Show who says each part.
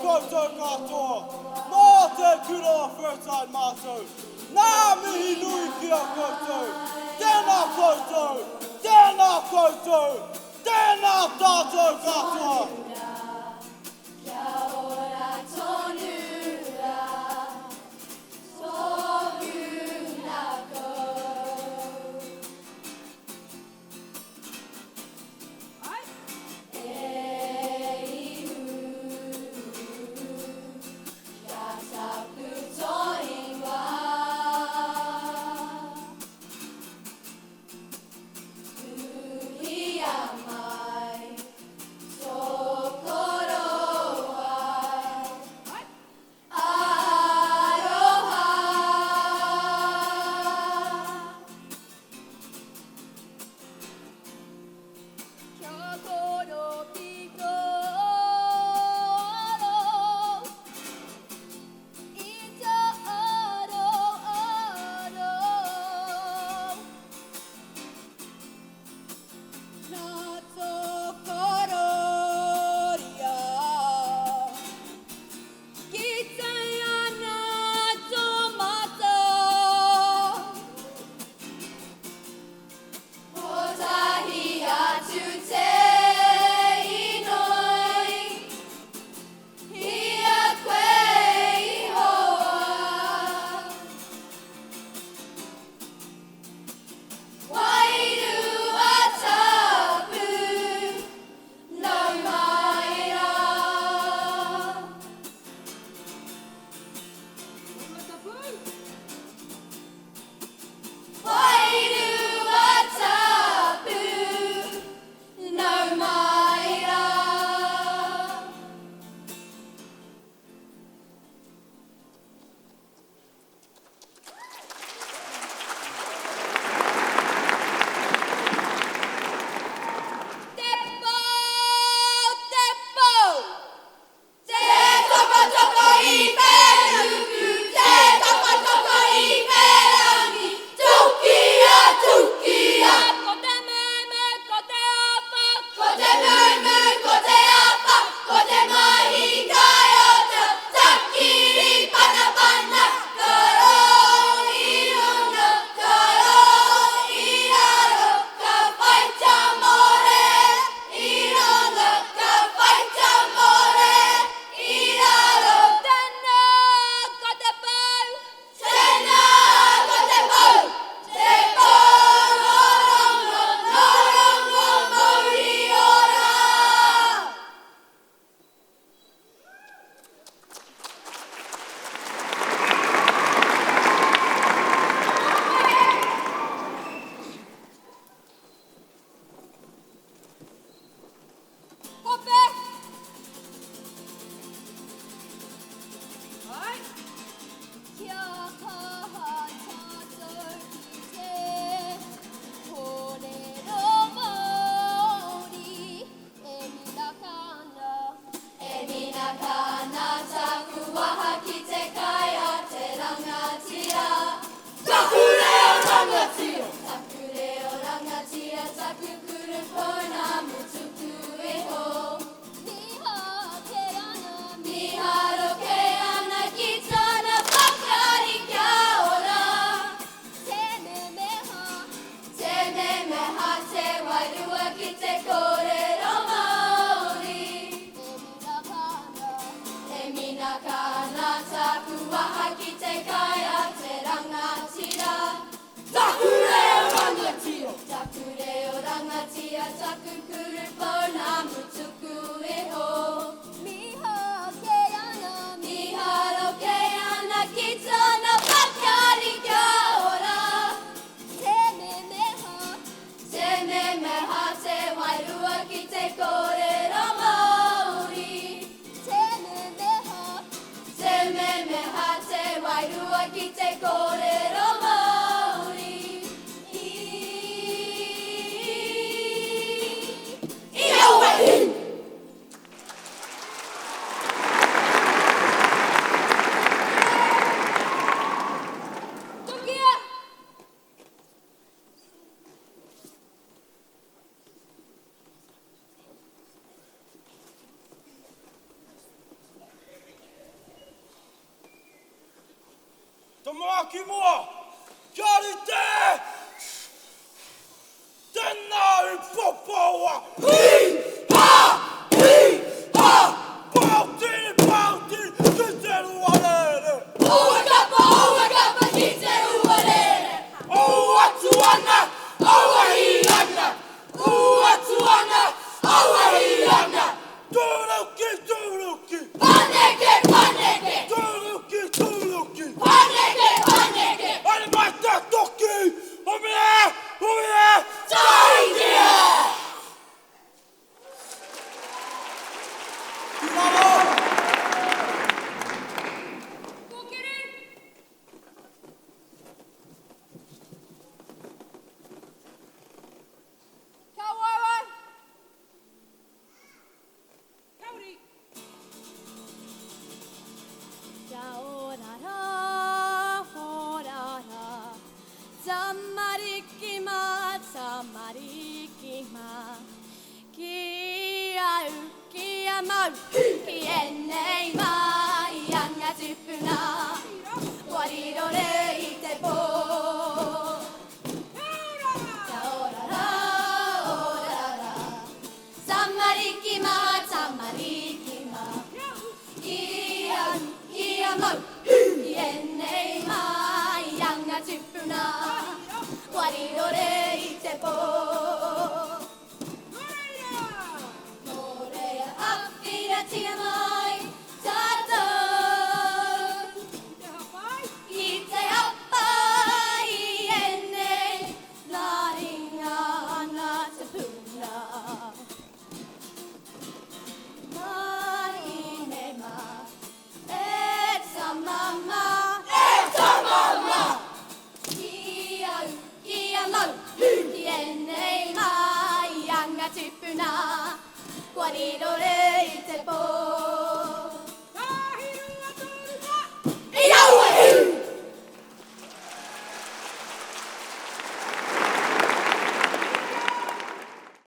Speaker 1: koutou katoa, mō te kura whērtai mātou. Nā mihi nui ki a koutou, tēnā koutou, tēnā koutou, tēnā tātou katoa.
Speaker 2: Kia ora tonura, tohu nako. E ihu, kia tapu toinga. Uhi a mai, tokoro ai. Aroha. Kia koro piko aro, ita aro aro. Nā tokororia, ki tai ana tomato. Potahi atu te inoi, hia koe ihoa. Wairua tapu, no maira. Wairua tapu, no maira. Tepo, tepo, te toko toko I peruku, te toko toko I perangi, tukia, tukia. Ko te meme, ko te apa, ko te meme, ko te apa, ko te mahi kai ota, takiri pana pana, karo I runga, karo I aro, ka whaita more, I runga, ka whaita more, I aro. Tēnā ko te pau, tēnā ko te pau, te pau norongo mauri ora. Kope. Ai. Kia kaha tātou ki te kōrero Māori. E mina kana taku waha ki te kai a te rangatira. Taku reo rangatira. Taku reo rangatira, taku kuru pōna mutuku e ho. Miharo ke ana ki tāna whakari kia ora. Tēnē meha te wairua ki te kōrero Māori. E mina kana taku waha ki te kai a te rangatira. Taku reo rangatira. Taku reo rangatira, taku kuru pōna mutuku e ho. Miharo ke ana ki tāna whakari kia ora. Tēnē meha te wairua ki te kōrero Māori. Tēnē meha te wairua ki te kōrero Māori.
Speaker 1: Joaki mua! Charite! Tänään popoa! Pautin, kyselualeelle!
Speaker 2: Ouakapa, kitselualeelle!
Speaker 1: Ouatsuana, auahiana! Ouatsuana, auahiana! Tulukki!
Speaker 2: Paneke!
Speaker 1: Tulukki!
Speaker 2: Paneke!
Speaker 1: Aina maittaa tokki! Omie!
Speaker 2: Taitia!
Speaker 3: Samarikima, kia mau.